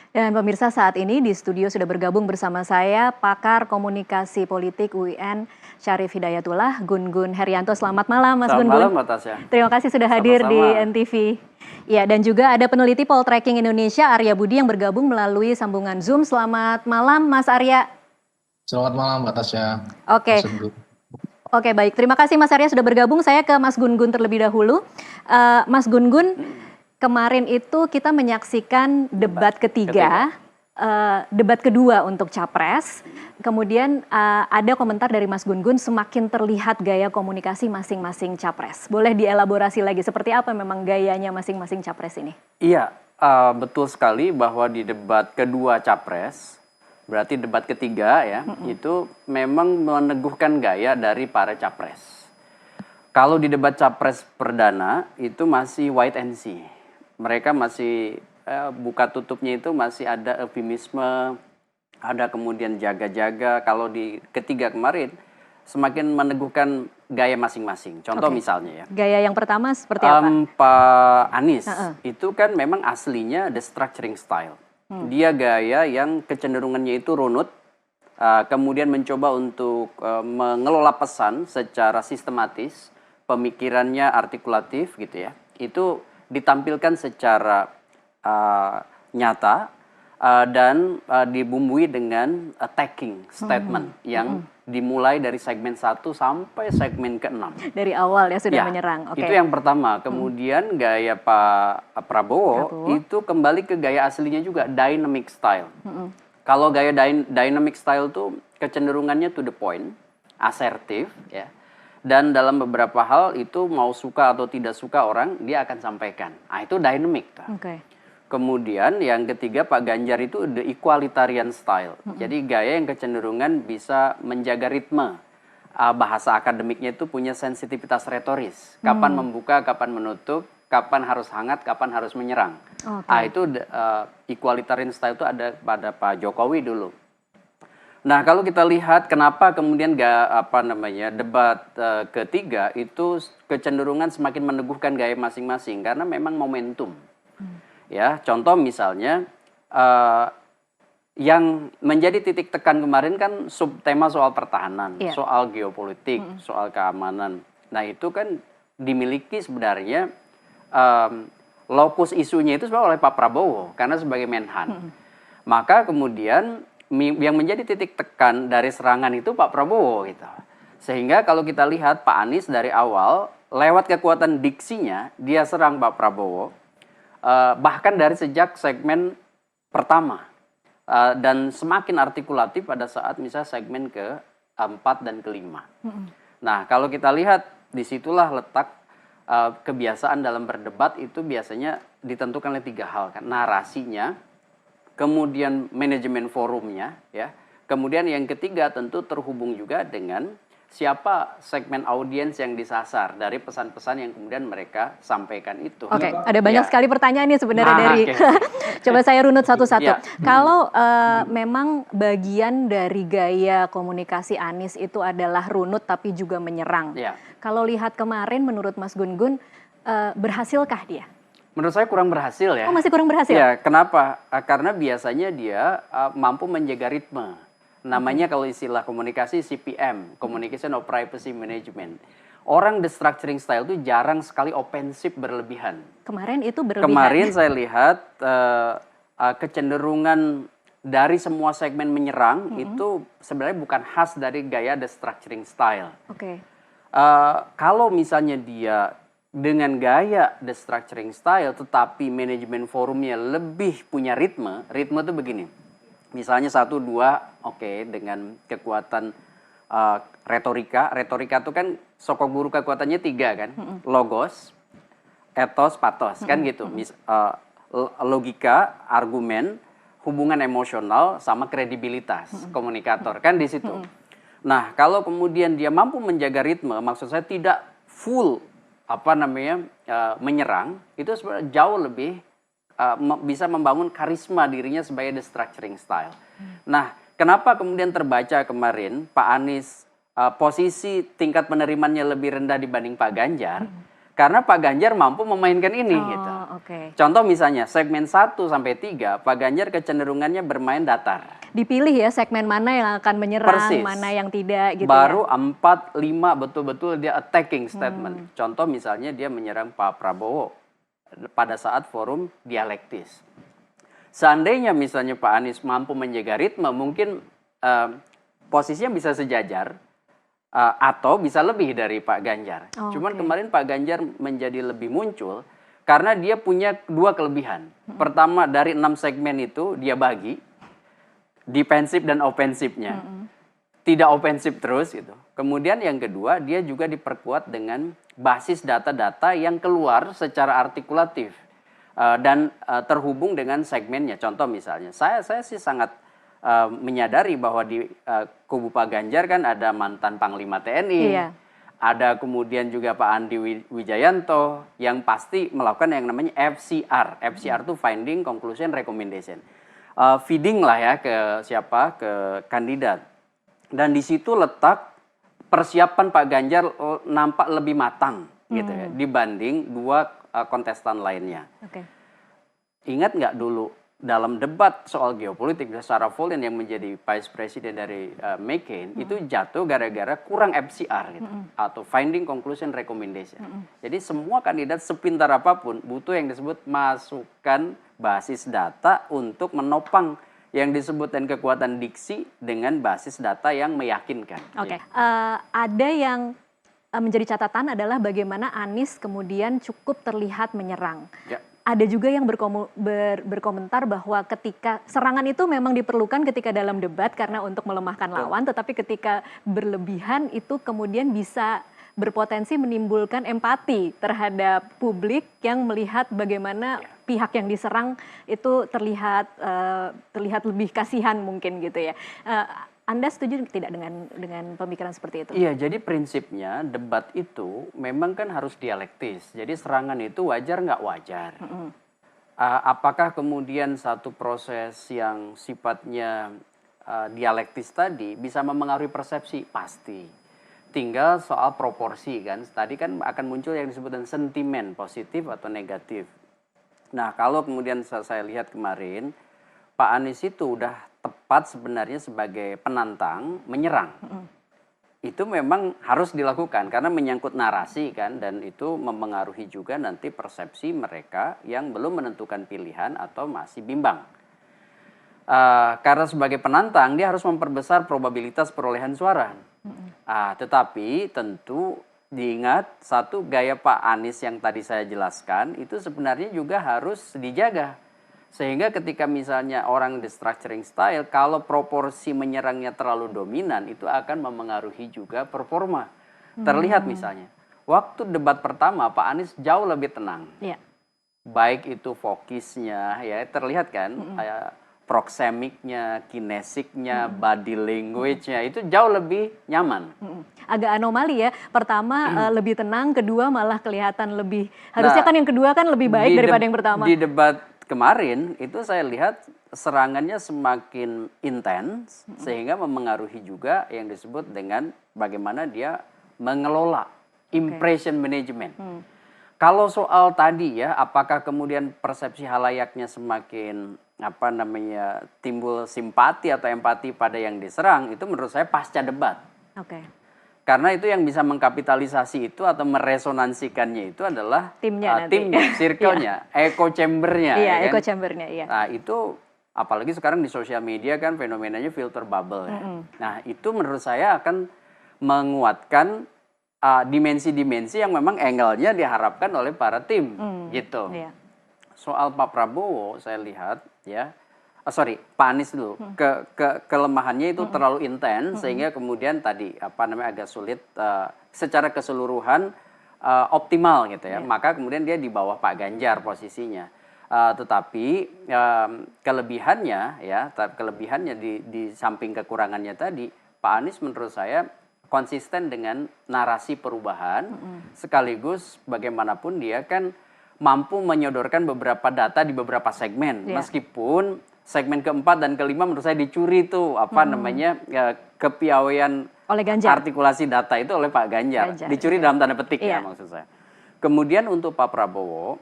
Dan pemirsa, saat ini di studio sudah bergabung bersama saya pakar komunikasi politik UIN Syarif Hidayatullah, Gun Gun Herianto. Selamat malam Mas Selamat Gun Gun. malam Mbak Tasya. Terima kasih sudah hadir di Sama-sama. NTV. Ya, dan juga ada peneliti Poltreking Indonesia Arya Budi yang bergabung melalui sambungan Zoom. Selamat malam Mas Arya. Selamat malam Mbak Tasya. Oke. Mas Gun. Oke, baik. Terima kasih Mas Arya sudah bergabung. Saya ke Mas Gun Gun terlebih dahulu. Mas Gun Gun, kemarin itu kita menyaksikan debat ketiga. Debat kedua untuk Capres. Kemudian ada komentar dari Mas Gun Gun, semakin terlihat gaya komunikasi masing-masing Capres. Boleh dielaborasi lagi seperti apa memang gayanya masing-masing Capres ini? Iya, betul sekali bahwa di debat kedua Capres, berarti debat ketiga ya, itu memang meneguhkan gaya dari para Capres. Kalau di debat Capres perdana itu masih wait and see. Mereka masih buka tutupnya itu masih ada eufemisme, ada kemudian jaga-jaga. Kalau di ketiga kemarin semakin meneguhkan gaya masing-masing. Contoh misalnya ya. Gaya yang pertama seperti apa? Pak Anies itu kan memang aslinya the structuring style. Dia gaya yang kecenderungannya itu runut, kemudian mencoba untuk mengelola pesan secara sistematis, pemikirannya artikulatif gitu ya. Itu ditampilkan secara nyata dan dibumbui dengan attacking statement yang dimulai dari segmen 1 sampai segmen ke-6. Dari awal ya sudah menyerang. Itu yang pertama. Kemudian gaya Pak Prabowo itu kembali ke gaya aslinya juga, dynamic style. Kalau gaya dynamic style tuh kecenderungannya to the point, asertif ya. Dan dalam beberapa hal itu mau suka atau tidak suka orang, dia akan sampaikan. Nah, itu dynamic. Kemudian yang ketiga Pak Ganjar itu the equalitarian style. Jadi gaya yang kecenderungan bisa menjaga ritme. Bahasa akademiknya itu punya sensitivitas retoris. Kapan membuka, kapan menutup, kapan harus hangat, kapan harus menyerang. Itu equalitarian style itu ada pada Pak Jokowi dulu. Nah, kalau kita lihat kenapa kemudian debat ketiga itu kecenderungan semakin meneguhkan gaya masing-masing karena memang momentum. Ya, contoh misalnya yang menjadi titik tekan kemarin kan subtema soal pertahanan, soal geopolitik, soal keamanan. Nah, itu kan dimiliki sebenarnya lokus isunya itu sebenarnya oleh Pak Prabowo karena sebagai Menhan. Maka kemudian yang menjadi titik tekan dari serangan itu Pak Prabowo gitu. Sehingga kalau kita lihat Pak Anies dari awal lewat kekuatan diksinya dia serang Pak Prabowo. Bahkan dari sejak segmen pertama dan semakin artikulatif pada saat misalnya segmen ke-4 dan ke-5. Nah, kalau kita lihat disitulah letak kebiasaan dalam berdebat itu biasanya ditentukan oleh 3 hal kan, narasinya, kemudian manajemen forumnya, ya. Kemudian yang ketiga tentu terhubung juga dengan siapa segmen audiens yang disasar dari pesan-pesan yang kemudian mereka sampaikan itu. Oke, ada banyak sekali pertanyaan nih sebenarnya dari. Coba saya runut satu-satu. Kalau memang bagian dari gaya komunikasi Anies itu adalah runut tapi juga menyerang. Kalau lihat kemarin menurut Mas Gun Gun, berhasilkah dia? Menurut saya kurang berhasil ya. Oh, masih kurang berhasil? Ya, kenapa? Karena biasanya dia mampu menjaga ritme. Namanya kalau istilah komunikasi CPM, Communication of Privacy Management. Orang the structuring style itu jarang sekali ofensif berlebihan. Kemarin itu berlebihan. Kemarin saya lihat kecenderungan dari semua segmen menyerang itu sebenarnya bukan khas dari gaya the structuring style. Kalau misalnya dia dengan gaya the structuring style tetapi manajemen forumnya lebih punya ritme itu begini. Misalnya 1, 2, dengan kekuatan retorika itu kan sokok guru kekuatannya 3 kan, logos, etos, pathos kan gitu. Logika, argumen, hubungan emosional sama kredibilitas komunikator kan di situ. Nah, kalau kemudian dia mampu menjaga ritme, maksud saya tidak full menyerang, itu sebenarnya jauh lebih bisa membangun karisma dirinya sebagai the structuring style. Nah, kenapa kemudian terbaca kemarin Pak Anies posisi tingkat penerimannya lebih rendah dibanding Pak Ganjar? Karena Pak Ganjar mampu memainkan ini gitu. Oke. Contoh misalnya segmen 1 sampai 3 Pak Ganjar kecenderungannya bermain datar. Dipilih ya segmen mana yang akan menyerang, Persis. mana yang tidak gitu Baru ya. 4, 5 betul-betul dia attacking statement. Contoh misalnya dia menyerang Pak Prabowo pada saat forum dialektis. Seandainya misalnya Pak Anies mampu menjaga ritme, mungkin posisinya bisa sejajar atau bisa lebih dari Pak Ganjar. Cuman kemarin Pak Ganjar menjadi lebih muncul karena dia punya dua kelebihan. Pertama, dari 6 segmen itu dia bagi defensif dan ofensifnya. Tidak ofensif terus gitu. Kemudian yang kedua, dia juga diperkuat dengan basis data-data yang keluar secara artikulatif dan terhubung dengan segmennya. Contoh misalnya, saya sih sangat menyadari bahwa di kubu Pak Ganjar kan ada mantan Panglima TNI. Iya. Ada kemudian juga Pak Andi Wijayanto yang pasti melakukan yang namanya FCR. FCR itu Finding, Conclusion, Recommendation. Feeding lah ya ke siapa, ke kandidat. Dan di situ letak persiapan Pak Ganjar nampak lebih matang gitu ya dibanding dua kontestan lainnya. Oke. Ingat nggak dulu dalam debat soal geopolitik Sarah Vollen yang menjadi vice president dari McCain itu jatuh gara-gara kurang FCR gitu atau Finding, Conclusion, Recommendation. Jadi semua kandidat sepintar apapun butuh yang disebut masukan basis data untuk menopang yang disebutkan kekuatan diksi dengan basis data yang meyakinkan. Oke. Ada yang menjadi catatan adalah bagaimana Anies kemudian cukup terlihat menyerang. Ya. Ada juga yang berkomentar bahwa ketika serangan itu memang diperlukan ketika dalam debat karena untuk melemahkan lawan, tetapi ketika berlebihan itu kemudian bisa berpotensi menimbulkan empati terhadap publik yang melihat bagaimana pihak yang diserang itu terlihat lebih kasihan mungkin gitu ya. Anda setuju tidak dengan pemikiran seperti itu? Iya, jadi prinsipnya debat itu memang kan harus dialektis. Jadi serangan itu wajar nggak wajar. Apakah kemudian satu proses yang sifatnya dialektis tadi bisa memengaruhi persepsi? Pasti. Tinggal soal proporsi kan. Tadi kan akan muncul yang disebutkan sentimen positif atau negatif. Nah, kalau kemudian saya lihat kemarin Pak Anies itu udah tepat sebenarnya sebagai penantang menyerang. Itu memang harus dilakukan karena menyangkut narasi kan, dan itu mempengaruhi juga nanti persepsi mereka yang belum menentukan pilihan atau masih bimbang. Karena sebagai penantang dia harus memperbesar probabilitas perolehan suara. Tetapi tentu diingat satu, gaya Pak Anies yang tadi saya jelaskan itu sebenarnya juga harus dijaga. Sehingga ketika misalnya orang the structuring style, kalau proporsi menyerangnya terlalu dominan, itu akan memengaruhi juga performa. Terlihat misalnya, waktu debat pertama Pak Anies jauh lebih tenang. Iya. Baik itu fokusnya, ya terlihat kan, proksemiknya, kinesiknya, body language-nya, itu jauh lebih nyaman. Agak anomali ya, pertama lebih tenang, kedua malah kelihatan lebih, harusnya kan yang kedua kan lebih baik daripada yang pertama. Di debat kemarin itu saya lihat serangannya semakin intens sehingga memengaruhi juga yang disebut dengan bagaimana dia mengelola impression management. Kalau soal tadi ya, apakah kemudian persepsi halayaknya semakin timbul simpati atau empati pada yang diserang, itu menurut saya pasca debat. Karena itu yang bisa mengkapitalisasi itu atau meresonansikannya itu adalah timnya, circle-nya, echo chamber-nya. Iya, ya kan? echo chamber-nya, iya. Nah itu apalagi sekarang di sosial media kan fenomenanya filter bubble. Ya. Nah itu menurut saya akan menguatkan dimensi-dimensi yang memang angle-nya diharapkan oleh para tim, gitu. Iya. Soal Pak Prabowo saya lihat ya. Pak Anies dulu, kelemahannya itu terlalu intens sehingga kemudian tadi agak sulit secara keseluruhan optimal gitu ya. Maka kemudian dia di bawah Pak Ganjar posisinya. Tetapi kelebihannya di samping kekurangannya tadi, Pak Anies menurut saya konsisten dengan narasi perubahan sekaligus bagaimanapun dia kan mampu menyodorkan beberapa data di beberapa segmen meskipun segmen keempat dan kelima menurut saya dicuri tuh kepiawaian oleh Ganjar. Artikulasi data itu oleh Pak Ganjar. Dicuri dalam tanda petik ya maksud saya. Kemudian untuk Pak Prabowo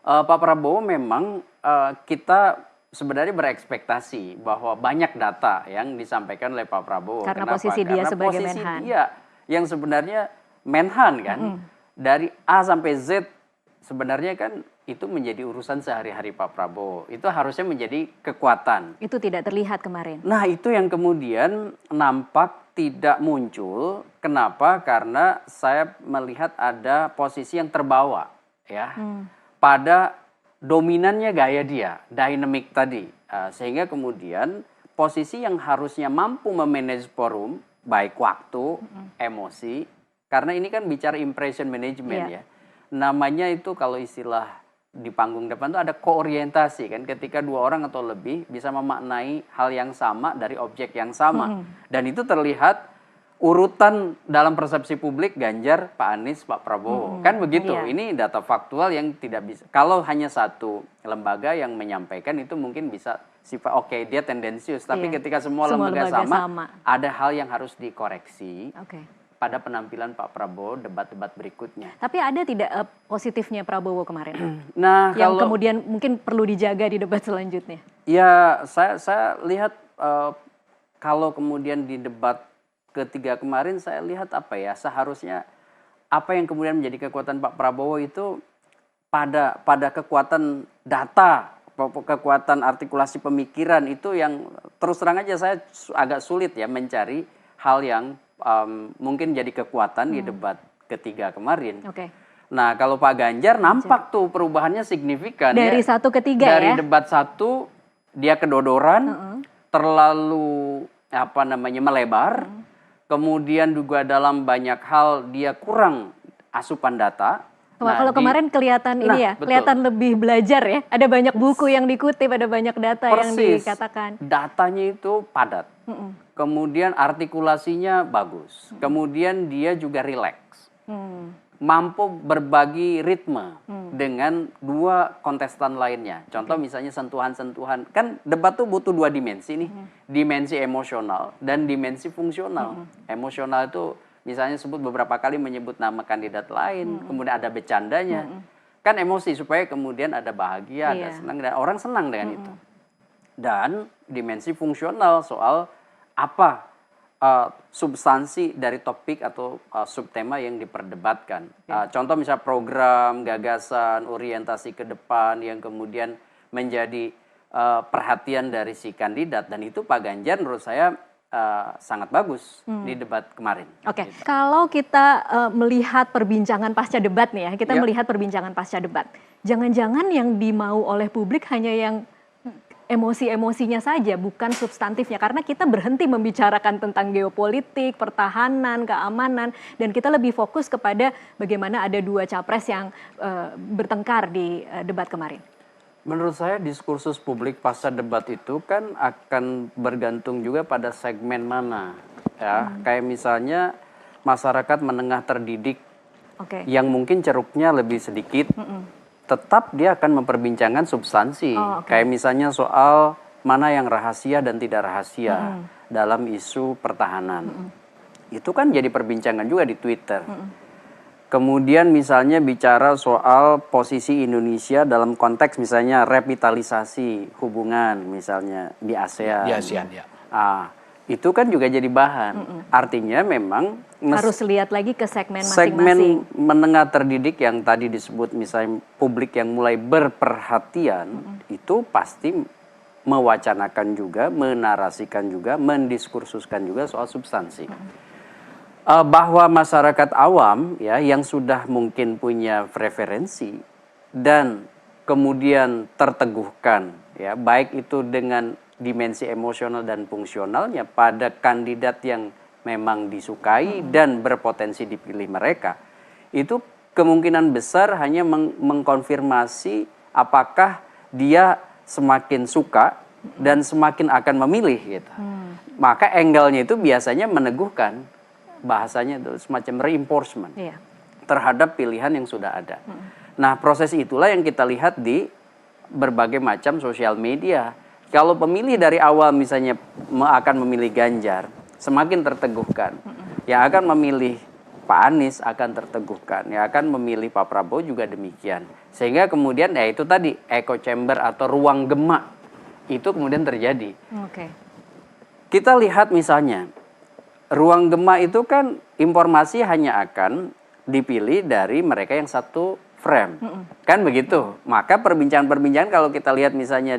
Pak Prabowo memang kita sebenarnya berekspektasi bahwa banyak data yang disampaikan oleh Pak Prabowo. Karena Kenapa? posisi dia Karena sebagai posisi Menhan. dia yang sebenarnya Menhan kan, dari A sampai Z sebenarnya kan itu menjadi urusan sehari-hari Pak Prabowo. Itu harusnya menjadi kekuatan. Itu tidak terlihat kemarin. Nah, itu yang kemudian nampak tidak muncul. Kenapa? Karena saya melihat ada posisi yang terbawa ya pada dominannya gaya dia, dynamic tadi. Sehingga kemudian posisi yang harusnya mampu memanage forum, baik waktu, emosi, karena ini kan bicara impression management ya. Namanya itu kalau istilah di panggung depan itu ada koorientasi kan, ketika dua orang atau lebih bisa memaknai hal yang sama dari objek yang sama. Dan itu terlihat urutan dalam persepsi publik Ganjar, Pak Anies, Pak Prabowo. Kan begitu. Ini data faktual yang tidak bisa. Kalau hanya satu lembaga yang menyampaikan itu mungkin bisa sifat oke, dia tendensius, tapi ketika semua lembaga sama, ada hal yang harus dikoreksi. Pada penampilan Pak Prabowo debat-debat berikutnya. Tapi ada tidak positifnya Prabowo kemarin? Nah, yang kemudian mungkin perlu dijaga di debat selanjutnya. Ya, saya lihat kalau kemudian di debat ketiga kemarin saya lihat apa ya, seharusnya apa yang kemudian menjadi kekuatan Pak Prabowo itu pada kekuatan data, kekuatan artikulasi pemikiran itu yang terus terang aja saya agak sulit ya mencari hal yang mungkin jadi kekuatan di debat ketiga kemarin. Nah, kalau Pak Ganjar nampak tuh perubahannya signifikan. Dari ya, 1 ke 3 ya? Dari debat 1 dia kedodoran, terlalu melebar. Kemudian juga dalam banyak hal dia kurang asupan data. Kalau kemarin kelihatan ini ya, kelihatan lebih belajar ya. Ada banyak buku yang dikutip, ada banyak data yang dikatakan. Datanya itu padat. Kemudian artikulasinya bagus. Kemudian dia juga rileks. Mampu berbagi ritme dengan dua kontestan lainnya. Contoh misalnya sentuhan-sentuhan. Kan debat tuh butuh 2 dimensi nih. Dimensi emosional dan dimensi fungsional. Emosional itu misalnya sebut beberapa kali menyebut nama kandidat lain. Kemudian ada bercandanya. Kan emosi supaya kemudian ada bahagia, ada senang. Dan orang senang dengan itu. Dan dimensi fungsional soal apa substansi dari topik atau subtema yang diperdebatkan. Contoh misalnya program, gagasan, orientasi ke depan yang kemudian menjadi perhatian dari si kandidat. Dan itu Pak Ganjar menurut saya sangat bagus di debat kemarin. Gitu. Kalau kita melihat perbincangan pasca debat nih ya, kita melihat perbincangan pasca debat. Jangan-jangan yang dimau oleh publik hanya yang emosi-emosinya saja, bukan substantifnya. Karena kita berhenti membicarakan tentang geopolitik, pertahanan, keamanan, dan kita lebih fokus kepada bagaimana ada 2 capres yang bertengkar di debat kemarin. Menurut saya diskursus publik pasca debat itu kan akan bergantung juga pada segmen mana. Ya, kayak misalnya masyarakat menengah terdidik yang mungkin ceruknya lebih sedikit. Tetap dia akan memperbincangkan substansi. Kayak misalnya soal mana yang rahasia dan tidak rahasia dalam isu pertahanan. Itu kan jadi perbincangan juga di Twitter. Kemudian misalnya bicara soal posisi Indonesia dalam konteks misalnya revitalisasi hubungan misalnya di ASEAN. Di ASEAN ya. Itu kan juga jadi bahan. Artinya memang harus lihat lagi ke segmen masing-masing. Segmen menengah terdidik yang tadi disebut misalnya publik yang mulai berperhatian itu pasti mewacanakan juga, menarasikan juga, mendiskursuskan juga soal substansi. Bahwa masyarakat awam ya yang sudah mungkin punya preferensi dan kemudian terteguhkan ya baik itu dengan dimensi emosional dan fungsionalnya pada kandidat yang memang disukai dan berpotensi dipilih mereka, itu kemungkinan besar hanya mengkonfirmasi apakah dia semakin suka dan semakin akan memilih gitu. Maka angle-nya itu biasanya meneguhkan, bahasanya itu semacam reinforcement terhadap pilihan yang sudah ada. Nah, proses itulah yang kita lihat di berbagai macam sosial media. Kalau pemilih dari awal misalnya akan memilih Ganjar, semakin terteguhkan. Yang akan memilih Pak Anies akan terteguhkan, ya akan memilih Pak Prabowo juga demikian. Sehingga kemudian ya itu tadi echo chamber atau ruang gema itu kemudian terjadi. Oke. Kita lihat misalnya ruang gema itu kan informasi hanya akan dipilih dari mereka yang satu frame, kan begitu. Maka perbincangan-perbincangan kalau kita lihat misalnya,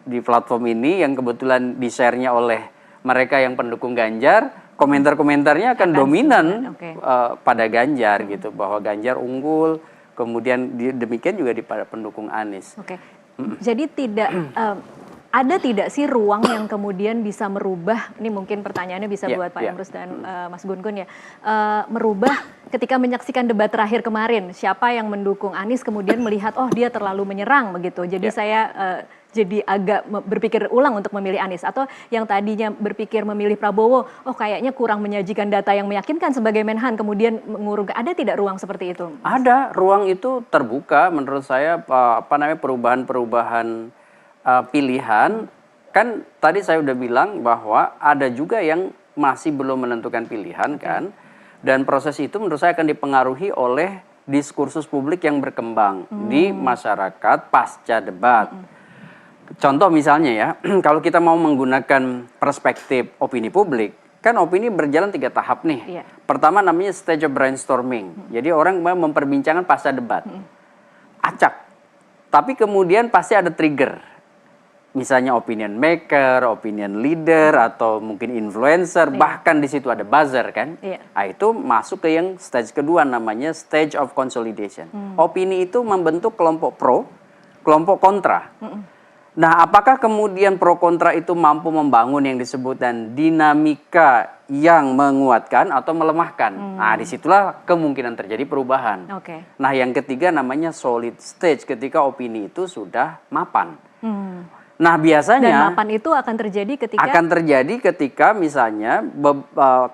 di platform ini yang kebetulan di-share-nya oleh mereka yang pendukung Ganjar, komentar-komentarnya akan dominan pada Ganjar gitu, bahwa Ganjar unggul, kemudian demikian juga di pada pendukung Anies. Oke. Jadi ada tidak sih ruang yang kemudian bisa merubah, ini mungkin pertanyaannya bisa buat Pak Emrus dan Mas Gun-Gun ya, merubah ketika menyaksikan debat terakhir kemarin, siapa yang mendukung Anies kemudian melihat, oh dia terlalu menyerang begitu, jadi saya jadi agak berpikir ulang untuk memilih Anies, atau yang tadinya berpikir memilih Prabowo, oh kayaknya kurang menyajikan data yang meyakinkan sebagai Menhan, kemudian mengurung, ada tidak ruang seperti itu? Ada, ruang itu terbuka menurut saya, perubahan-perubahan pilihan. Kan tadi saya udah bilang bahwa ada juga yang masih belum menentukan pilihan kan, dan proses itu menurut saya akan dipengaruhi oleh diskursus publik yang berkembang di masyarakat pasca debat. Contoh misalnya ya, kalau kita mau menggunakan perspektif opini publik, kan opini berjalan 3 tahap nih. Pertama namanya stage of brainstorming, jadi orang memperbincangkan pasca debat. Acak, tapi kemudian pasti ada trigger. Misalnya opinion maker, opinion leader, atau mungkin influencer, bahkan di situ ada buzzer kan. Nah, itu masuk ke yang stage kedua namanya stage of consolidation. Opini itu membentuk kelompok pro, kelompok kontra. Nah, apakah kemudian pro kontra itu mampu membangun yang disebut dan dinamika yang menguatkan atau melemahkan? Nah, disitulah kemungkinan terjadi perubahan. Nah, yang ketiga namanya solid stage, ketika opini itu sudah mapan. Nah, biasanya dan mapan itu akan terjadi ketika misalnya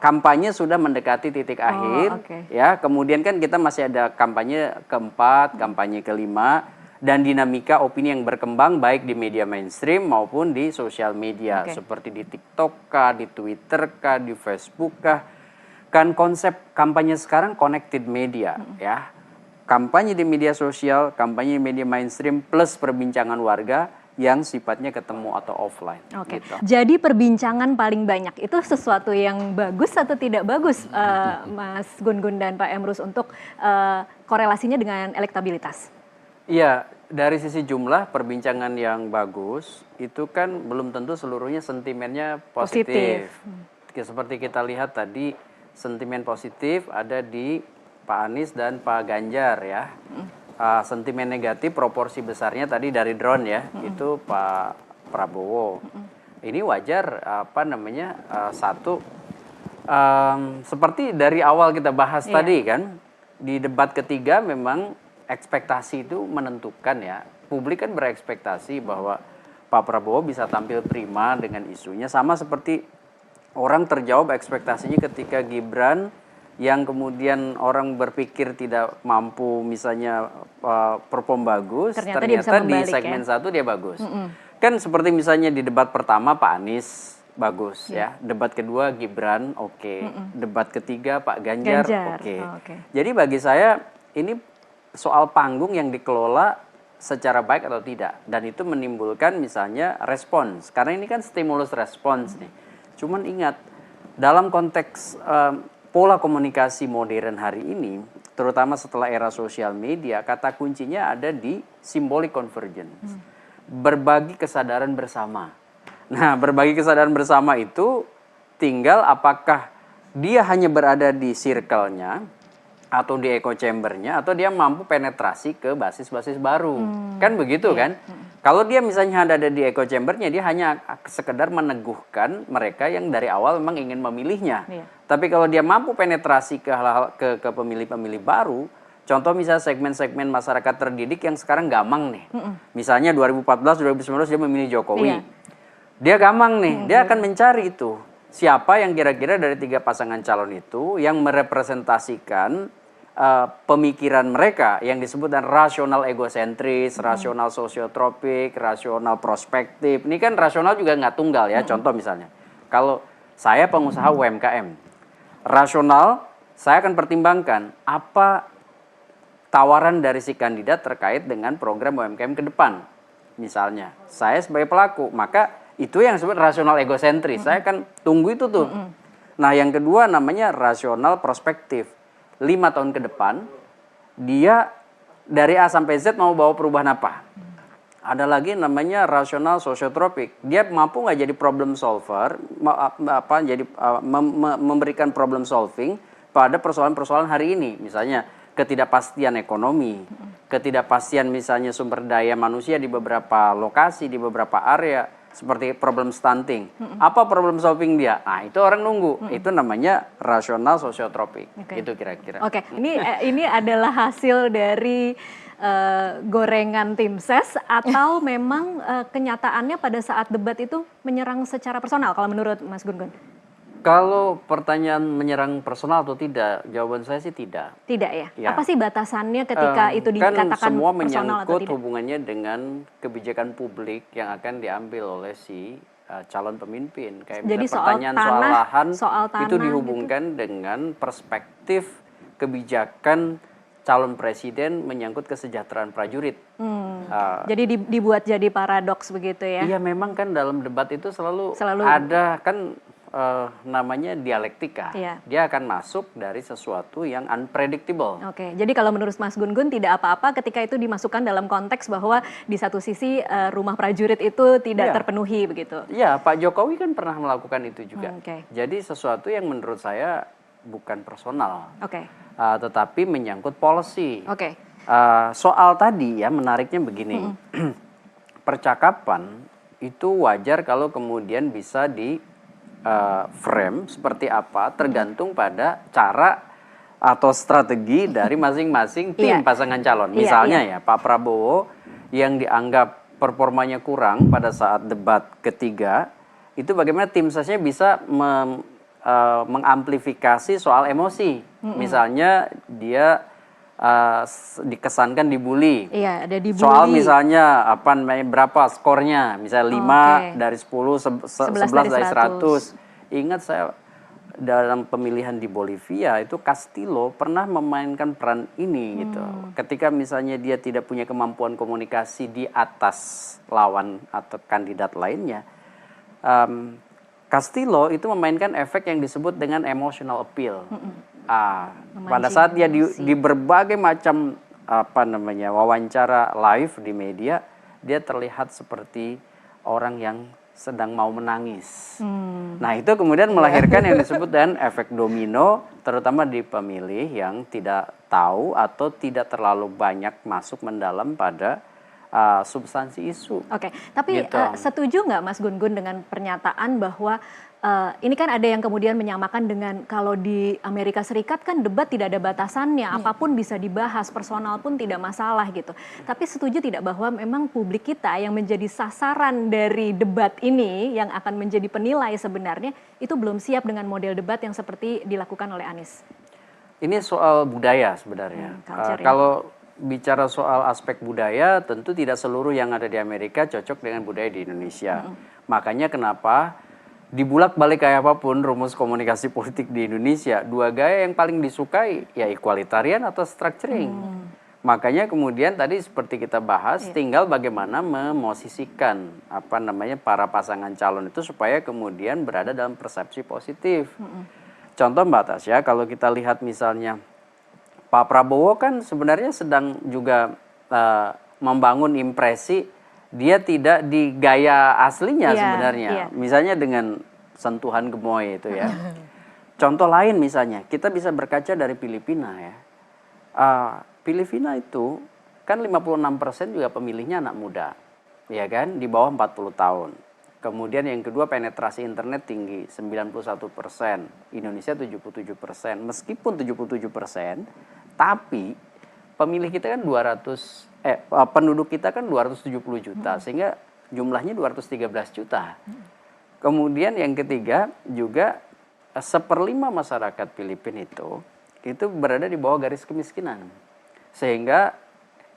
kampanye sudah mendekati titik akhir, ya. Kemudian kan kita masih ada kampanye keempat, kampanye kelima, dan dinamika opini yang berkembang baik di media mainstream maupun di sosial media, seperti di TikTok kah, di Twitter kah, di Facebook kah. Kan konsep kampanye sekarang connected media, ya. Kampanye di media sosial, kampanye di media mainstream plus perbincangan warga yang sifatnya ketemu atau offline. Gitu. Jadi perbincangan paling banyak itu sesuatu yang bagus atau tidak bagus, Mas Gun-Gun dan Pak Emrus, untuk korelasinya dengan elektabilitas? Iya, dari sisi jumlah perbincangan yang bagus itu kan belum tentu seluruhnya sentimennya positif. Seperti kita lihat tadi, sentimen positif ada di Pak Anies dan Pak Ganjar ya. Sentimen negatif proporsi besarnya tadi dari drone ya, itu Pak Prabowo. Ini wajar, seperti dari awal kita bahas tadi kan, di debat ketiga memang ekspektasi itu menentukan ya. Publik kan berekspektasi bahwa Pak Prabowo bisa tampil prima dengan isunya, sama seperti orang terjawab ekspektasinya ketika Gibran yang kemudian orang berpikir tidak mampu misalnya perform bagus, ternyata di segmen satu dia bagus. Kan seperti misalnya di debat pertama Pak Anies bagus ya, debat kedua Gibran debat ketiga Pak Ganjar oke. Jadi bagi saya ini soal panggung yang dikelola secara baik atau tidak, dan itu menimbulkan misalnya respons, karena ini kan stimulus respons nih. Cuman ingat, dalam konteks pola komunikasi modern hari ini, terutama setelah era sosial media, kata kuncinya ada di symbolic convergence. Berbagi kesadaran bersama. Nah, berbagi kesadaran bersama itu tinggal apakah dia hanya berada di circle-nya atau di echo chamber-nya, atau dia mampu penetrasi ke basis-basis baru. Kan begitu kan? Kalau dia misalnya ada di echo chamber-nya, dia hanya sekedar meneguhkan mereka yang dari awal memang ingin memilihnya. Tapi kalau dia mampu penetrasi ke hal-hal ke pemilih-pemilih baru, contoh misalnya segmen-segmen masyarakat terdidik yang sekarang gamang nih. Misalnya 2014, 2019 dia memilih Jokowi. Dia gamang nih, dia akan mencari itu. Siapa yang kira-kira dari 3 pasangan calon itu yang merepresentasikan pemikiran mereka yang disebut dan rasional egosentris, rasional sosiotropik, rasional prospektif. Ini kan rasional juga nggak tunggal ya. Contoh misalnya, kalau saya pengusaha UMKM, rasional saya akan pertimbangkan apa tawaran dari si kandidat terkait dengan program UMKM ke depan. Misalnya, saya sebagai pelaku, maka itu yang disebut rasional egosentris. Saya akan tunggu itu tuh. Nah, yang kedua namanya rasional prospektif. 5 tahun ke depan, dia dari A sampai Z mau bawa perubahan apa? Ada lagi namanya rasional sosiotropik. Dia mampu nggak jadi problem solver, memberikan problem solving pada persoalan-persoalan hari ini. Misalnya ketidakpastian ekonomi, ketidakpastian misalnya sumber daya manusia di beberapa lokasi, di beberapa area, seperti problem stunting. Apa problem solving dia? Nah, itu orang nunggu. Itu namanya rasional sosiotropik. Itu kira-kira. Oke, ini adalah hasil dari gorengan tim ses atau memang kenyataannya pada saat debat itu menyerang secara personal kalau menurut Mas Gun Gun? Kalau pertanyaan menyerang personal atau tidak, jawaban saya sih tidak. Tidak ya? Ya. Apa sih batasannya ketika itu dikatakan kan semua personal atau menyangkut tidak? hubungannya dengan kebijakan publik yang akan diambil oleh si calon pemimpin. Kayak Jadi misalnya pertanyaan soal lahan itu tanah dihubungkan dengan perspektif kebijakan calon presiden menyangkut kesejahteraan prajurit. Jadi dibuat jadi paradoks begitu ya? Iya, memang kan dalam debat itu selalu ada kan namanya dialektika. Iya. Dia akan masuk dari sesuatu yang unpredictable. Oke, jadi kalau menurut Mas Gun Gun tidak apa-apa ketika itu dimasukkan dalam konteks bahwa di satu sisi rumah prajurit itu tidak terpenuhi begitu? Iya, Pak Jokowi kan pernah melakukan itu juga. Oke. Jadi sesuatu yang menurut saya bukan personal, Oke. Tetapi menyangkut policy. Oke. Soal tadi ya menariknya begini, percakapan itu wajar kalau kemudian bisa di frame seperti apa tergantung pada cara atau strategi dari masing-masing tim pasangan calon. Misalnya ya Pak Prabowo yang dianggap performanya kurang pada saat debat ketiga, itu bagaimana tim sesnya bisa mengamplifikasi soal emosi. Misalnya dia dikesankan dibully. Iya, ada dibully. Soal misalnya apa namanya berapa skornya? Misalnya 5 dari 10, 11 dari 100. Ingat saya dalam pemilihan di Bolivia itu Castillo pernah memainkan peran ini gitu. Ketika misalnya dia tidak punya kemampuan komunikasi di atas lawan atau kandidat lainnya, Castillo itu memainkan efek yang disebut dengan emotional appeal. Pada saat dia di berbagai macam wawancara live di media, dia terlihat seperti orang yang sedang mau menangis. Nah, itu kemudian melahirkan yang disebut dengan efek domino, terutama di pemilih yang tidak tahu atau tidak terlalu banyak masuk mendalam pada substansi isu. Oke, tapi gitu. Setuju nggak Mas Gun Gun dengan pernyataan bahwa ini kan ada yang kemudian menyamakan dengan kalau di Amerika Serikat kan debat tidak ada batasannya, apapun bisa dibahas, personal pun tidak masalah gitu. Tapi setuju tidak bahwa memang publik kita yang menjadi sasaran dari debat ini, yang akan menjadi penilai sebenarnya, itu belum siap dengan model debat yang seperti dilakukan oleh Anies? Ini soal budaya sebenarnya. Kalau bicara soal aspek budaya, tentu tidak seluruh yang ada di Amerika cocok dengan budaya di Indonesia. Makanya kenapa dibulak-balik kayak apapun rumus komunikasi politik di Indonesia, dua gaya yang paling disukai ya equalitarian atau structuring. Makanya kemudian tadi seperti kita bahas, tinggal bagaimana memosisikan para pasangan calon itu supaya kemudian berada dalam persepsi positif. Contoh Mbak Tasya, kalau kita lihat misalnya Pak Prabowo kan sebenarnya sedang juga membangun impresi dia tidak di gaya aslinya sebenarnya. Misalnya dengan sentuhan gemoy itu ya. Contoh lain misalnya, kita bisa berkaca dari Filipina ya. Filipina itu kan 56% juga pemilihnya anak muda. Ya kan, di bawah 40 tahun. Kemudian yang kedua penetrasi internet tinggi, 91%. Indonesia 77%. Meskipun 77%, tapi pemilih kita kan penduduk kita kan 270 juta, sehingga jumlahnya 213 juta. Kemudian yang ketiga juga 1/5 masyarakat Filipina itu berada di bawah garis kemiskinan. Sehingga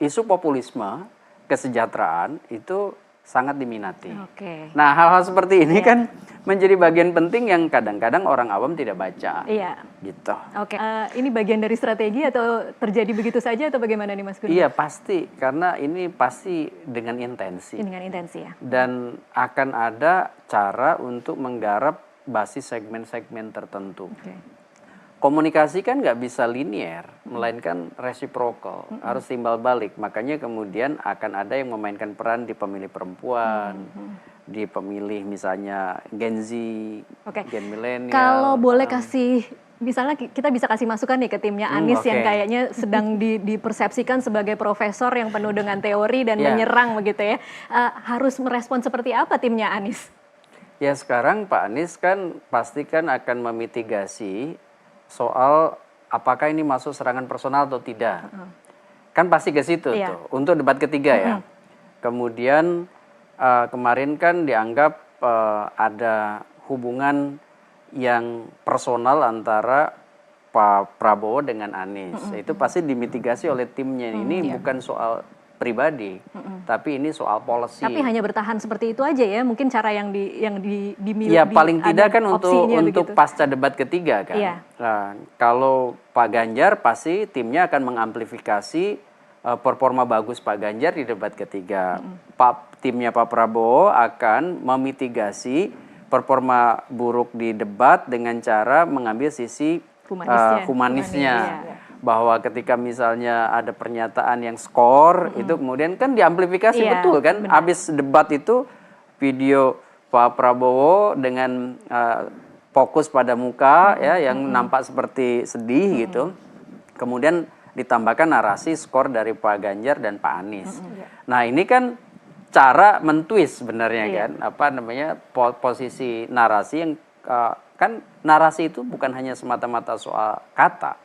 isu populisme, kesejahteraan itu sangat diminati. Oke. Nah, hal-hal seperti ini kan menjadi bagian penting yang kadang-kadang orang awam tidak baca. Iya. Gitu. Oke. Ini bagian dari strategi atau terjadi begitu saja atau bagaimana nih Mas Gun? Iya, pasti. Karena ini pasti dengan intensi. Dengan intensi ya. Dan akan ada cara untuk menggarap basis segmen-segmen tertentu. Oke. Komunikasi kan nggak bisa linier, melainkan reciprocal, harus timbal balik. Makanya kemudian akan ada yang memainkan peran di pemilih perempuan, di pemilih misalnya Gen Z, Gen milenial. Kalau boleh kasih, misalnya kita bisa kasih masukan nih ke timnya Anies yang kayaknya sedang dipersepsikan sebagai profesor yang penuh dengan teori dan menyerang begitu ya. Harus merespon seperti apa timnya Anies? Ya sekarang Pak Anies kan pasti kan akan memitigasi soal apakah ini masuk serangan personal atau tidak. Kan pasti ke situ tuh, untuk debat ketiga ya. Kemudian kemarin kan dianggap ada hubungan yang personal antara Pak Prabowo dengan Anies. Itu pasti dimitigasi oleh timnya. Ini bukan soal pribadi, tapi ini soal policy. Tapi hanya bertahan seperti itu aja ya, mungkin cara yang dimiliki. Ya paling tidak kan untuk pasca debat ketiga kan. Iya. Nah, kalau Pak Ganjar pasti timnya akan mengamplifikasi performa bagus Pak Ganjar di debat ketiga. Timnya Pak Prabowo akan memitigasi performa buruk di debat dengan cara mengambil sisi humanisnya. Bahwa ketika misalnya ada pernyataan yang skor itu kemudian kan diamplifikasi betul kan. Habis debat itu video Pak Prabowo dengan fokus pada muka ya yang nampak seperti sedih gitu. Kemudian ditambahkan narasi skor dari Pak Ganjar dan Pak Anies. Nah, ini kan cara mentwist sebenarnya kan posisi narasi yang kan narasi itu bukan hanya semata-mata soal kata,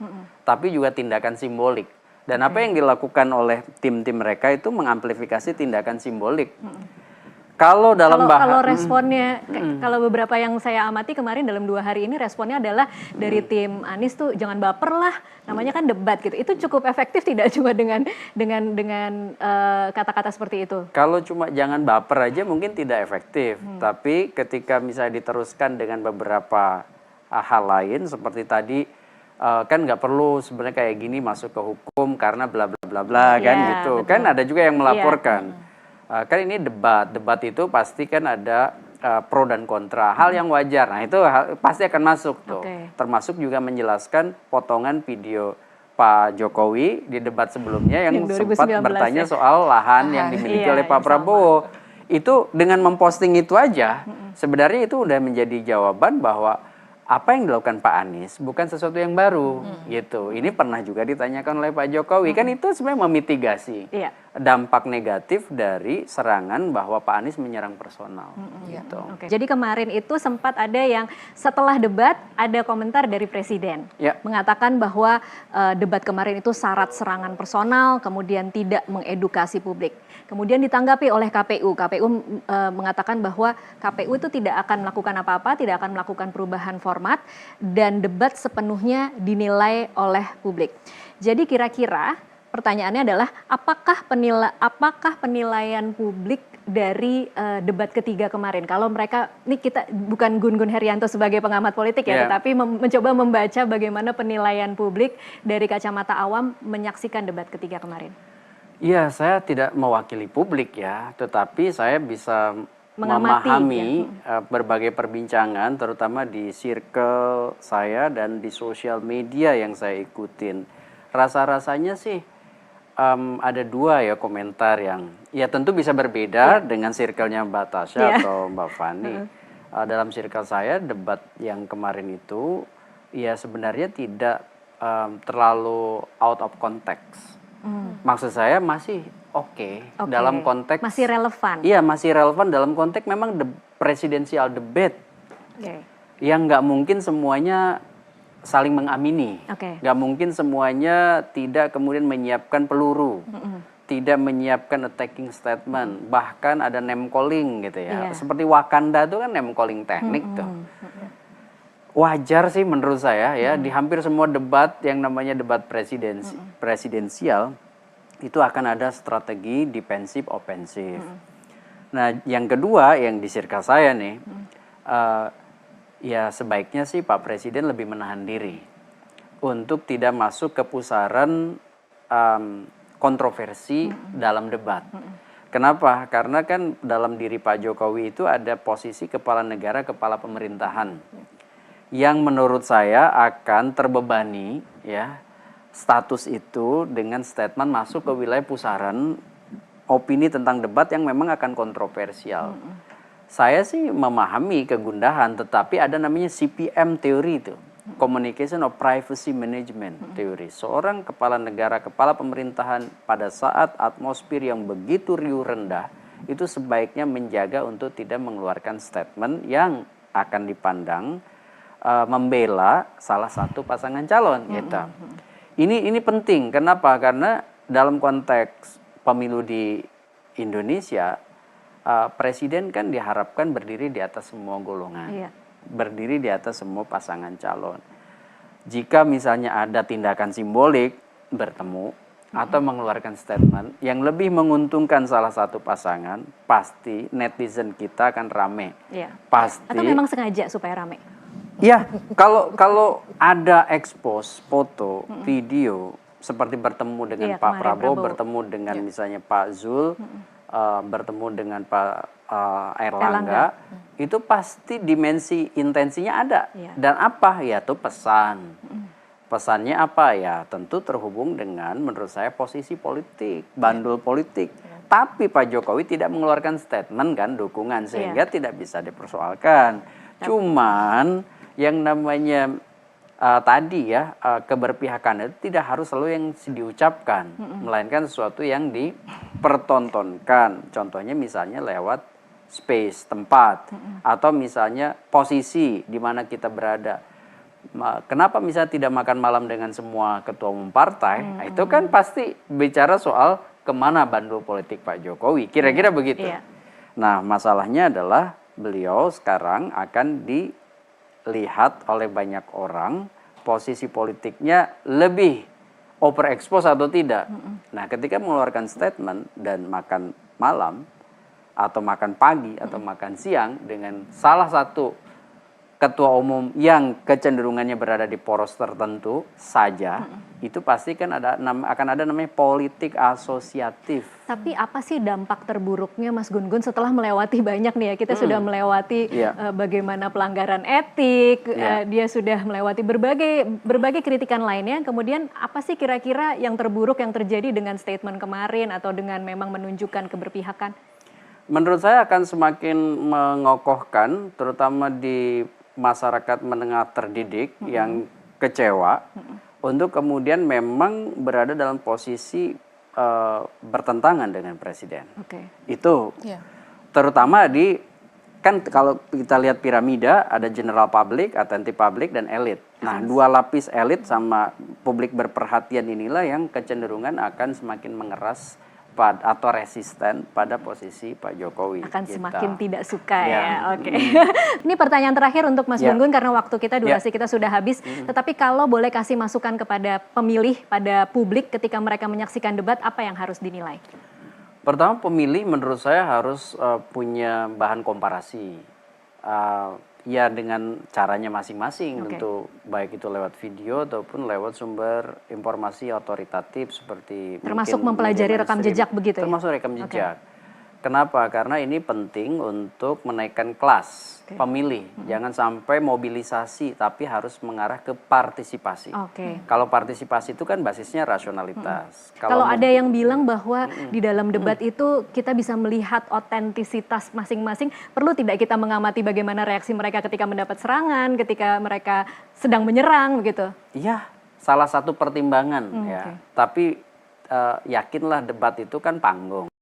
tapi juga tindakan simbolik. Dan apa yang dilakukan oleh tim-tim mereka itu mengamplifikasi tindakan simbolik. Kalau responnya, kalau beberapa yang saya amati kemarin dalam 2 hari ini responnya adalah dari tim Anies tuh jangan baper lah, namanya kan debat gitu. Itu cukup efektif tidak cuma dengan kata-kata seperti itu? Kalau cuma jangan baper aja mungkin tidak efektif, tapi ketika misalnya diteruskan dengan beberapa hal lain seperti tadi kan nggak perlu sebenarnya kayak gini masuk ke hukum karena bla bla bla bla kan gitu. Betul. Kan ada juga yang melaporkan. Kan ini debat itu pasti kan ada pro dan kontra, hal yang wajar. Nah itu pasti akan masuk tuh, termasuk juga menjelaskan potongan video Pak Jokowi di debat sebelumnya yang sempat bertanya soal lahan yang dimiliki oleh Pak Prabowo. Itu dengan memposting itu aja, sebenarnya itu udah menjadi jawaban bahwa apa yang dilakukan Pak Anies bukan sesuatu yang baru gitu. Ini pernah juga ditanyakan oleh Pak Jokowi. Kan itu sebenarnya memitigasi dampak negatif dari serangan bahwa Pak Anies menyerang personal gitu. Jadi kemarin itu sempat ada yang setelah debat ada komentar dari Presiden mengatakan bahwa debat kemarin itu syarat serangan personal, kemudian tidak mengedukasi publik. Kemudian ditanggapi oleh KPU. KPU mengatakan bahwa KPU itu tidak akan melakukan apa-apa, tidak akan melakukan perubahan format, dan debat sepenuhnya dinilai oleh publik. Jadi kira-kira pertanyaannya adalah apakah penilaian publik dari debat ketiga kemarin? Kalau mereka, ini kita bukan Gun-Gun Herianto sebagai pengamat politik ya, tetapi mencoba membaca bagaimana penilaian publik dari kacamata awam menyaksikan debat ketiga kemarin. Iya, saya tidak mewakili publik ya, tetapi saya bisa memahami berbagai perbincangan, terutama di circle saya dan di sosial media yang saya ikutin. Rasa-rasanya sih ada 2 ya komentar yang ya tentu bisa berbeda dengan circle-nya Mbak Tasya atau Mbak Fani. Dalam circle saya debat yang kemarin itu ya sebenarnya tidak terlalu out of context. Maksud saya masih oke. Dalam konteks masih relevan. Iya, masih relevan dalam konteks memang presidensial debate. Yang nggak mungkin semuanya saling mengamini. Nggak mungkin semuanya tidak kemudian menyiapkan peluru. Tidak menyiapkan attacking statement. Bahkan ada name calling gitu ya. Seperti Wakanda itu kan name calling teknik tuh. Wajar sih menurut saya ya, di hampir semua debat yang namanya debat presidensial itu akan ada strategi defensif ofensif. Nah, yang kedua yang di circle saya nih, ya sebaiknya sih Pak Presiden lebih menahan diri untuk tidak masuk ke pusaran kontroversi dalam debat. Kenapa? Karena kan dalam diri Pak Jokowi itu ada posisi kepala negara, kepala pemerintahan, yang menurut saya akan terbebani ya status itu dengan statement masuk ke wilayah pusaran opini tentang debat yang memang akan kontroversial. Saya sih memahami kegundahan, tetapi ada namanya CPM teori itu, Communication of Privacy Management teori. Seorang kepala negara, kepala pemerintahan pada saat atmosfer yang begitu riuh rendah, itu sebaiknya menjaga untuk tidak mengeluarkan statement yang akan dipandang membela salah satu pasangan calon gitu. Ini penting. Kenapa? Karena dalam konteks pemilu di Indonesia, presiden kan diharapkan berdiri di atas semua golongan, berdiri di atas semua pasangan calon. Jika misalnya ada tindakan simbolik bertemu atau mengeluarkan statement yang lebih menguntungkan salah satu pasangan, pasti netizen kita akan rame. Pasti. Atau memang sengaja supaya rame? Ya, kalau ada expose foto, video seperti bertemu dengan Pak Prabowo, bertemu dengan misalnya Pak Zul, bertemu dengan Pak Erlangga, itu pasti dimensi intensinya ada. Dan apa? Ya itu pesan. Pesannya apa? Ya tentu terhubung dengan menurut saya posisi politik, bandul politik. Tapi Pak Jokowi tidak mengeluarkan statement kan dukungan, sehingga tidak bisa dipersoalkan. Cuman yang namanya tadi ya keberpihakan itu tidak harus selalu yang diucapkan, melainkan sesuatu yang dipertontonkan. Contohnya misalnya lewat space, tempat, atau misalnya posisi di mana kita berada. Kenapa misalnya tidak makan malam dengan semua ketua umum partai? Nah, itu kan pasti bicara soal kemana bandul politik Pak Jokowi, kira-kira begitu. Nah, masalahnya adalah beliau sekarang akan dilihat oleh banyak orang posisi politiknya lebih overexpose atau tidak. Nah, ketika mengeluarkan statement dan makan malam atau makan pagi atau makan siang dengan salah satu ketua umum yang kecenderungannya berada di poros tertentu saja, itu pasti kan akan ada namanya politik asosiatif. Tapi apa sih dampak terburuknya Mas Gun-Gun setelah melewati banyak nih ya, kita sudah melewati bagaimana pelanggaran etik, dia sudah melewati berbagai kritikan lainnya, kemudian apa sih kira-kira yang terburuk yang terjadi dengan statement kemarin atau dengan memang menunjukkan keberpihakan? Menurut saya akan semakin mengokohkan, terutama di masyarakat menengah terdidik yang kecewa, untuk kemudian memang berada dalam posisi bertentangan dengan presiden. Itu terutama kan kalau kita lihat piramida ada general public, attentive public, dan elit. Nah, dua lapis elit sama publik berperhatian inilah yang kecenderungan akan semakin mengeras atau resisten pada posisi Pak Jokowi. Akan semakin tidak suka ya. Ini pertanyaan terakhir untuk Mas Gun-Gun karena waktu kita, durasi kita sudah habis. Tetapi kalau boleh kasih masukan kepada pemilih, pada publik ketika mereka menyaksikan debat, apa yang harus dinilai? Pertama, pemilih menurut saya harus punya bahan komparasi. Ya dengan caranya masing-masing, tentu baik itu lewat video ataupun lewat sumber informasi otoritatif seperti termasuk mempelajari rekam jejak begitu ya? Termasuk rekam jejak. Kenapa? Karena ini penting untuk menaikkan kelas pemilih. Jangan sampai mobilisasi, tapi harus mengarah ke partisipasi. Kalau partisipasi itu kan basisnya rasionalitas. Kalau ada yang bilang bahwa di dalam debat itu kita bisa melihat otentisitas masing-masing, perlu tidak kita mengamati bagaimana reaksi mereka ketika mendapat serangan, ketika mereka sedang menyerang begitu? Iya, salah satu pertimbangan ya. Tapi yakinlah debat itu kan panggung.